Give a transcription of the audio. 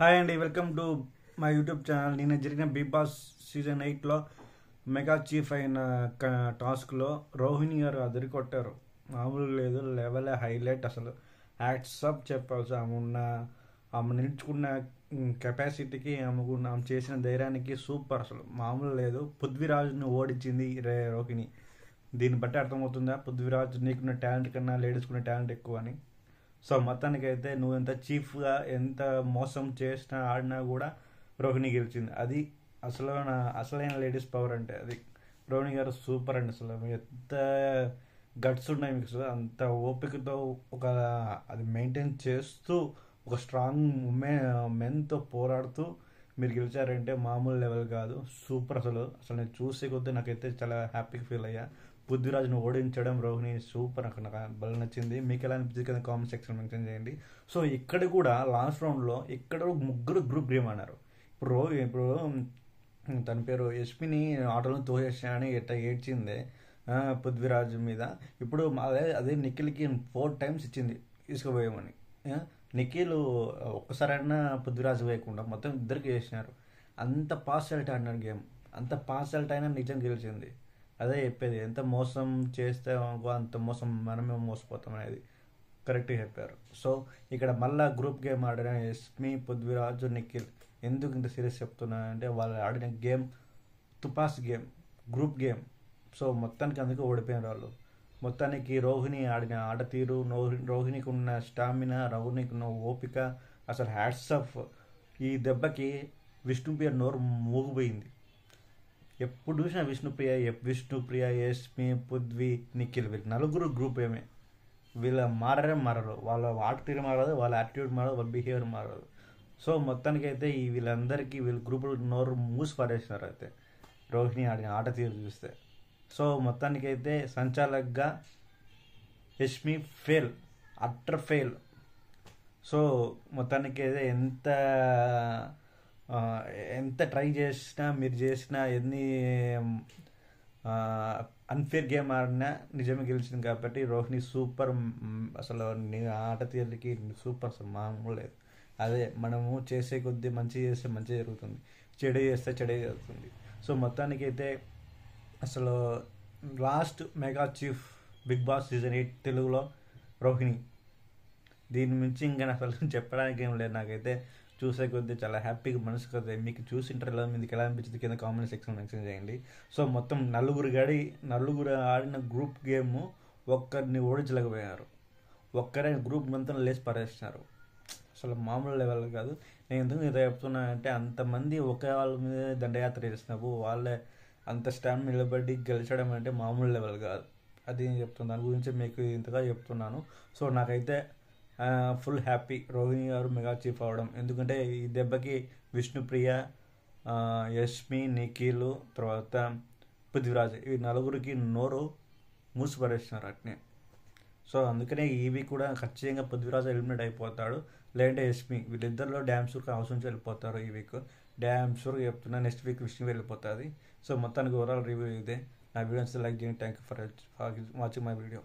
Hi అండి, welcome to my YouTube channel. నిన్న జరిగిన బిగ్ బాస్ సీజన్ 8లో మెగా చీఫ్ అయిన టాస్క్లో రోహిణి గారు అదిరికొట్టారు. మామూలు లేదు, లెవెల్ హైలైట్. అసలు హ్యాట్స్ ఆఫ్ చెప్పాల్సి. ఆమె నిలుచుకున్న కెపాసిటీకి, ఆమె చేసిన ధైర్యానికి సూపర్. అసలు మామూలు లేదు. పృథ్వీరాజ్ని ఓడించింది రోహిణి. దీన్ని బట్టి అర్థమవుతుందా పృథ్వీరాజ్ నీకున్న టాలెంట్ కన్నా లేడీస్కున్న టాలెంట్ ఎక్కువ అని. సో మొత్తానికైతే నువ్వు ఎంత చీఫ్గా ఎంత మోసం చేసినా ఆడినా కూడా రోహిణి గెలిచింది. అది అసలైన లేడీస్ పవర్ అంటే అది. రోహిణి గారు సూపర్ అండి. అసలు ఎంత గట్స్ ఉన్నాయి మీకు, అసలు అంత ఓపికతో అది మెయింటైన్ చేస్తూ ఒక స్ట్రాంగ్ మెన్తో పోరాడుతూ మీరు గెలిచారంటే మామూలు లెవెల్ కాదు. సూపర్. అసలు నేను చూసే కొద్దీ నాకైతే చాలా హ్యాపీగా ఫీల్ అయ్యా. పృథ్వీరాజ్ను ఓడించడం రోహిణి సూపర్. నాకు బాగా నచ్చింది. మీకు ఎలా అనిపించింది కదా కామెంట్ సెక్షన్ మెన్షన్ చేయండి. సో ఇక్కడ కూడా లాస్ట్ రౌండ్లో ఇక్కడ ముగ్గురు గ్రూప్ గేమ్ ఆడారు. ఇప్పుడు తన పేరు యశ్మిని ఆటోలో తోసేసానని ఎట్లా ఏడ్చిందే పృథ్వీరాజ్ మీద. ఇప్పుడు అదే నిఖిల్కి 4 times ఇచ్చింది తీసుకుపోయామని. నిఖిల్ ఒక్కసారైనా పృథ్వీరాజ్ వేయకుండా మొత్తం ఇద్దరికి చేసినారు. అంత పార్షాలిటీ ఆడినాడు గేమ్. అంత పార్షాలిటీ అయినా నిజం గెలిచింది. అదే చెప్పేది, ఎంత మోసం చేస్తే అంత మోసం మనమే మోసపోతాం అనేది కరెక్ట్గా చెప్పారు. సో ఇక్కడ మళ్ళీ గ్రూప్ గేమ్ ఆడిన యశ్మి, పృథ్వీరాజు, నిఖిల్. ఎందుకు ఇంత సీరియస్ చెప్తున్నా అంటే వాళ్ళు ఆడిన గేమ్ తుపాస్ గేమ్, గ్రూప్ గేమ్. సో మొత్తానికి అందుకే ఓడిపోయిన వాళ్ళు. మొత్తానికి రోహిణి ఆడిన ఆట తీరు, రోహిణికి ఉన్న స్టామినా, రోహిణికి ఉన్న ఓపిక, అసలు హ్యాట్స్ ఆఫ్. ఈ దెబ్బకి విష్ణుప్రియ నోరు మూగిపోయింది. ఎప్పుడు చూసినా విష్ణుప్రియ, యశ్మి, పృథ్వీ, నిఖిల్, వీళ్ళు నలుగురు గ్రూప్ ఏమే. వీళ్ళ మారరు. వాళ్ళ ఆట తీరు మారదు, వాళ్ళ యాటిట్యూడ్ మారదు, వాళ్ళ బిహేవియర్ మారదు. సో మొత్తానికి అయితే వీళ్ళ గ్రూపులు నోరు మూసి పారేసినారు అయితే రోహిణి ఆడిన ఆట తీరు చూస్తే. సో మొత్తానికి అయితే సంచాలకుగా Yashmi fail, utter fail. So మొత్తానికి అయితే ఎంత ట్రై చేసినా, మీరు చేసినా, ఎన్ని అన్ఫేర్ గేమ్ ఆడినా నిజమే గెలిచింది కాబట్టి రోహిణి సూపర్. అసలు ఆట తీరుకి సూపర్. అసలు మామూలు లేదు. అదే మనము చేసే కొద్దీ మంచి చేస్తే మంచి జరుగుతుంది, చెడు చేస్తే చెడే జరుగుతుంది. సో మొత్తానికి అయితే అసలు last mega chief Bigg Boss season 8 తెలుగులో రోహిణి. దీని మించి ఇంకా అసలు చెప్పడానికి ఏం లేదు. నాకైతే చూసే కొద్దీ చాలా హ్యాపీగా మనసు కదా. మీకు చూసింటారు ఎలా, మీకు ఎలా అనిపించింది కింద కామెంట్ సెక్షన్ మెన్షన్ చేయండి. సో మొత్తం నలుగురు ఆడిన గ్రూప్ గేమ్ ఒక్కరిని ఓడించలేకపోయారు. ఒక్కరే గ్రూప్ మొత్తం లేచి పరేసినారు. అసలు మామూలు లెవెల్ కాదు. నేను ఎందుకు ఇది చెప్తున్నా అంటే అంతమంది ఒకే వాళ్ళ మీద దండయాత్ర చేసినప్పుడు వాళ్ళే అంత స్టాండ్ నిలబడి గెలిచడం అంటే మామూలు లెవెల్ కాదు. అది నేను చెప్తున్నాను. దాని గురించి మీకు ఇంతగా చెప్తున్నాను. సో నాకైతే ఫుల్ హ్యాపీ రోహిణి గారు మెగా చీఫ్ అవ్వడం. ఎందుకంటే ఈ దెబ్బకి విష్ణుప్రియ, యశ్మి, నిఖిల్, తర్వాత పృథ్వీరాజ్, ఈ నలుగురికి నోరు మూసిపరేసినారు అట్నే. సో అందుకనే ఈ వీక్ కూడా ఖచ్చితంగా పృథ్వీరాజ్ ఎలిమినేట్ అయిపోతాడు, లేదంటే యశ్మి. వీళ్ళిద్దరిలో డ్యామ్ షూర్గా హౌస్ నుంచి వెళ్ళిపోతారు ఈ వీక్. డ్యామ్ షూర్గా చెప్తున్నా. నెక్స్ట్ వీక్ విష్ణు వెళ్ళిపోతుంది. సో మొత్తానికి ఓవరాల్ రివ్యూ ఇదే. నా వీడియోస్ లైక్ చేయండి. Thank you for watching my video.